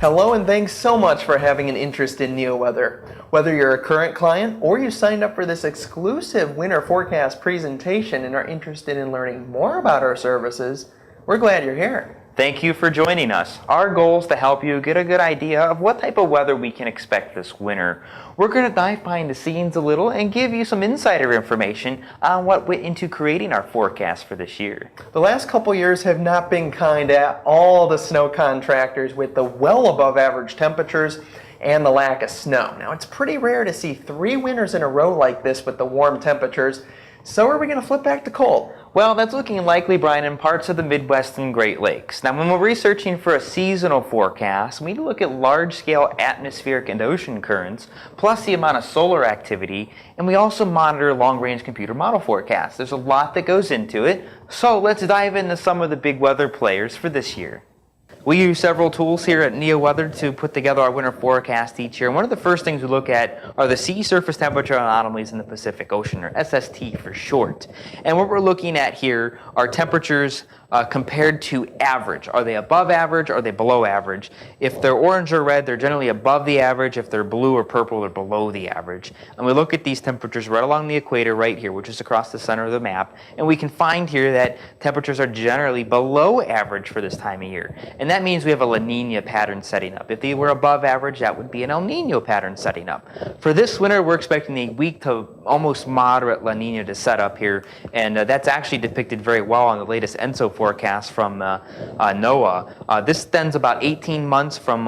Hello and thanks so much for having an interest in NeoWeather. Whether you're a current client or you signed up for this exclusive winter forecast presentation and are interested in learning more about our services, we're glad you're here. Thank you for joining us. Our goal is to help you get a good idea of what type of weather we can expect this winter. We're going to dive behind the scenes a little and give you some insider information on what went into creating our forecast for this year. The last couple years have not been kind at all the snow contractors with the well above average temperatures and the lack of snow. Now it's pretty rare to see 3 winters in a row like this with the warm temperatures. So are we going to flip back to cold? Well, that's looking likely, Brian, in parts of the Midwest and Great Lakes. Now, when we're researching for a seasonal forecast, we look at large-scale atmospheric and ocean currents, plus the amount of solar activity, and we also monitor long-range computer model forecasts. There's a lot that goes into it, so let's dive into some of the big weather players for this year. We use several tools here at NeoWeather to put together our winter forecast each year. And one of the first things we look at are the sea surface temperature anomalies in the Pacific Ocean, or SST for short. And what we're looking at here are temperatures compared to average. Are they above average? Are they below average? If they're orange or red, they're generally above the average. If they're blue or purple, they're below the average. And we look at these temperatures right along the equator right here, which is across the center of the map. And we can find here that temperatures are generally below average for this time of year. And that means we have a La Nina pattern setting up. If they were above average, that would be an El Nino pattern setting up. For this winter, we're expecting a weak to almost moderate La Nina to set up here. And that's actually depicted very well on the latest ENSO forecast from NOAA. This extends about 18 months from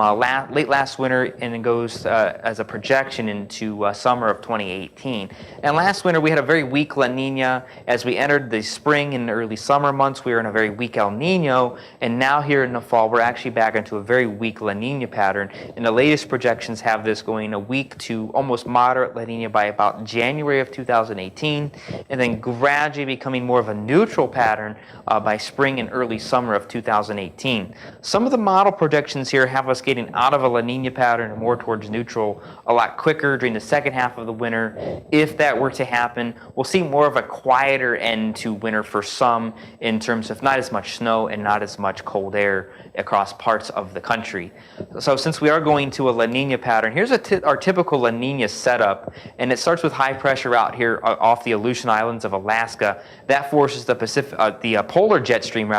late last winter, and it goes as a projection into summer of 2018. And last winter we had a very weak La Nina. As we entered the spring and early summer months, we were in a very weak El Nino, and now here in the fall we're actually back into a very weak La Nina pattern. And the latest projections have this going a weak to almost moderate La Nina by about January of 2018, and then gradually becoming more of a neutral pattern by spring and early summer of 2018. Some of the model projections here have us getting out of a La Nina pattern and more towards neutral a lot quicker during the second half of the winter. If that were to happen, we'll see more of a quieter end to winter for some in terms of not as much snow and not as much cold air across parts of the country. So since we are going to a La Nina pattern, here's our typical La Nina setup, and it starts with high pressure out here off the Aleutian Islands of Alaska. That forces the polar jet stream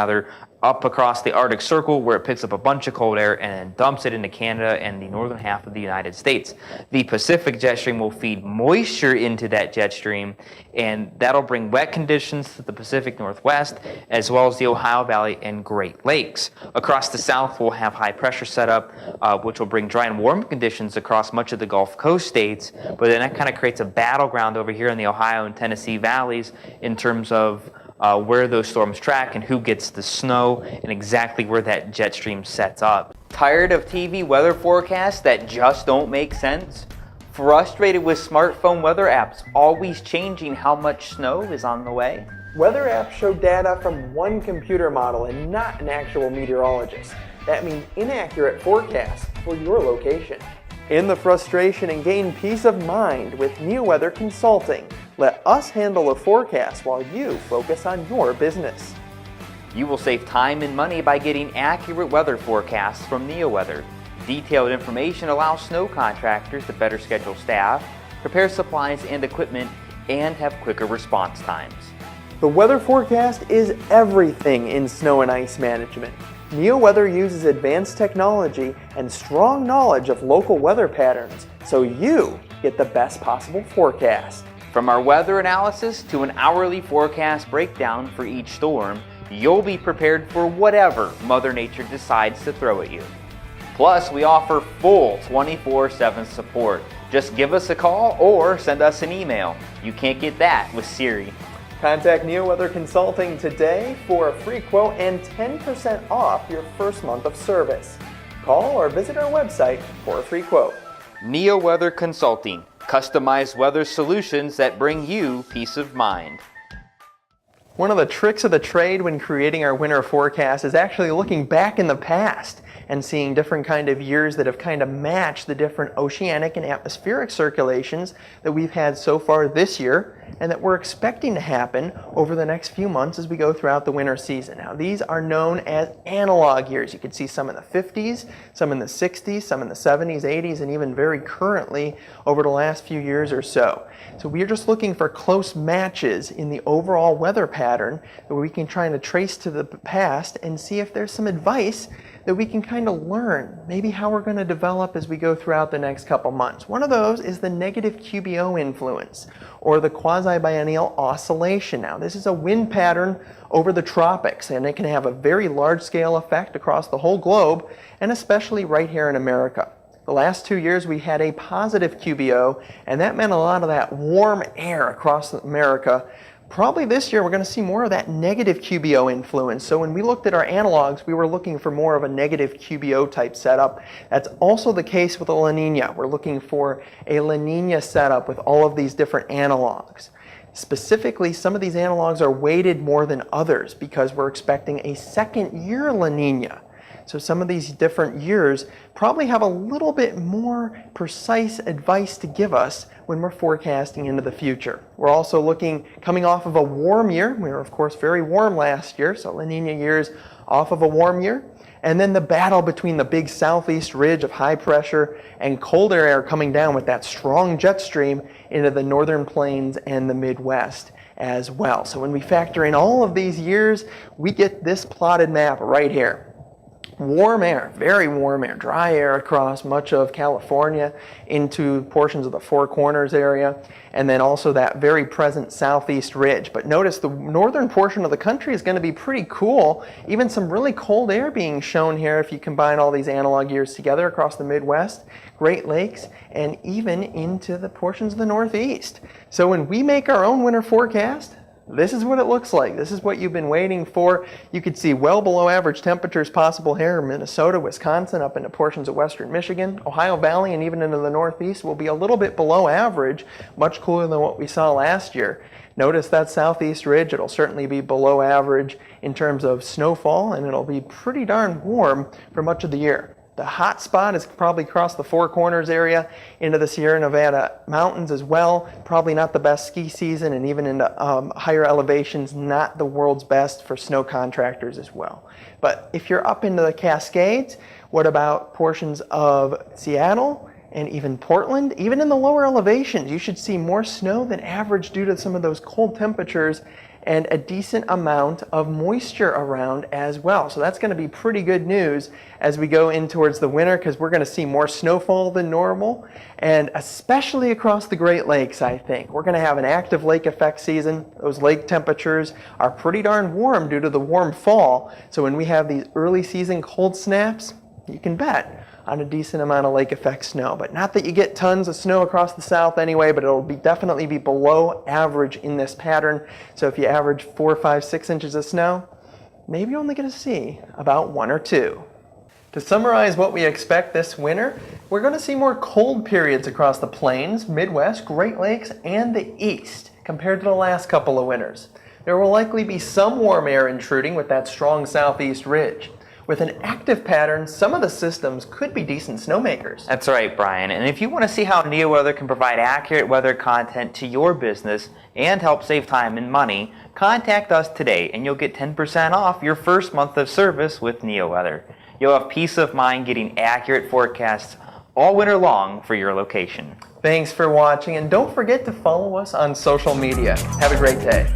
up across the Arctic Circle, where it picks up a bunch of cold air and then dumps it into Canada and the northern half of the United States. The Pacific jet stream will feed moisture into that jet stream, and that'll bring wet conditions to the Pacific Northwest, as well as the Ohio Valley and Great Lakes. Across the south, we'll have high pressure setup, which will bring dry and warm conditions across much of the Gulf Coast states, but then that kind of creates a battleground over here in the Ohio and Tennessee valleys in terms of where those storms track and who gets the snow and exactly where that jet stream sets up. Tired of TV weather forecasts that just don't make sense? Frustrated with smartphone weather apps always changing how much snow is on the way? Weather apps show data from one computer model and not an actual meteorologist. That means inaccurate forecasts for your location. In the frustration and gain peace of mind with NeoWeather Consulting. Let us handle the forecast while you focus on your business. You will save time and money by getting accurate weather forecasts from NeoWeather. Detailed information allows snow contractors to better schedule staff, prepare supplies and equipment, and have quicker response times. The weather forecast is everything in snow and ice management. NeoWeather uses advanced technology and strong knowledge of local weather patterns, so you get the best possible forecast. From our weather analysis to an hourly forecast breakdown for each storm, you'll be prepared for whatever Mother Nature decides to throw at you. Plus, we offer full 24/7 support. Just give us a call or send us an email. You can't get that with Siri. Contact NeoWeather Consulting today for a free quote and 10% off your first month of service. Call or visit our website for a free quote. NeoWeather Consulting. Customized weather solutions that bring you peace of mind. One of the tricks of the trade when creating our winter forecast is actually looking back in the past. and seeing different kind of years that have kind of matched the different oceanic and atmospheric circulations that we've had so far this year and that we're expecting to happen over the next few months as we go throughout the winter season. Now, these are known as analog years. You can see some in the 50s, some in the 60s, some in the 70s, 80s, and even very currently over the last few years or so. So we're just looking for close matches in the overall weather pattern that we can try to trace to the past and see if there's some advice that we can kind of learn, maybe how we're going to develop as we go throughout the next couple months. One of those is the negative QBO influence, or the quasi-biennial oscillation. Now, this is a wind pattern over the tropics, and it can have a very large-scale effect across the whole globe, and especially right here in America. The last 2 years we had a positive QBO, and that meant a lot of that warm air across America. Probably this year we're going to see more of that negative QBO influence. So when we looked at our analogs, we were looking for more of a negative QBO type setup. That's also the case with a La Nina. We're looking for a La Nina setup with all of these different analogs. Specifically, some of these analogs are weighted more than others because we're expecting a second year La Nina. So some of these different years probably have a little bit more precise advice to give us when we're forecasting into the future. We're also coming off of a warm year. We were, of course, very warm last year, so La Nina years off of a warm year. And then the battle between the big southeast ridge of high pressure and colder air coming down with that strong jet stream into the northern plains and the Midwest as well. So when we factor in all of these years, we get this plotted map right here. Warm air, very warm air, dry air across much of California into portions of the Four Corners area, and then also that very present southeast ridge. But notice the northern portion of the country is going to be pretty cool. Even some really cold air being shown here if you combine all these analog years together across the Midwest, Great Lakes, and even into the portions of the Northeast. So when we make our own winter forecast, this is what it looks like. This is what you've been waiting for. You could see well below average temperatures possible here in Minnesota, Wisconsin, up into portions of western Michigan. Ohio Valley and even into the Northeast will be a little bit below average, much cooler than what we saw last year. Notice that southeast ridge, it'll certainly be below average in terms of snowfall, and it'll be pretty darn warm for much of the year. The hot spot is probably across the Four Corners area into the Sierra Nevada mountains as well. Probably not the best ski season, and even into higher elevations, not the world's best for snow contractors as well. But if you're up into the Cascades, what about portions of Seattle and even Portland? Even in the lower elevations, you should see more snow than average due to some of those cold temperatures and a decent amount of moisture around as well. So that's going to be pretty good news as we go in towards the winter, because we're going to see more snowfall than normal, and especially across the Great Lakes, I think. We're going to have an active lake effect season. Those lake temperatures are pretty darn warm due to the warm fall. So when we have these early season cold snaps, you can bet on a decent amount of lake effect snow. But not that you get tons of snow across the south anyway, but it'll definitely be below average in this pattern. So if you average 4, 5, 6 inches of snow, maybe you're only going to see about 1 or 2. To summarize what we expect this winter, we're going to see more cold periods across the plains, Midwest, Great Lakes, and the East compared to the last couple of winters. There will likely be some warm air intruding with that strong southeast ridge. With an active pattern, some of the systems could be decent snowmakers. That's right, Brian. And if you want to see how NeoWeather can provide accurate weather content to your business and help save time and money, contact us today and you'll get 10% off your first month of service with NeoWeather. You'll have peace of mind getting accurate forecasts all winter long for your location. Thanks for watching, and don't forget to follow us on social media. Have a great day.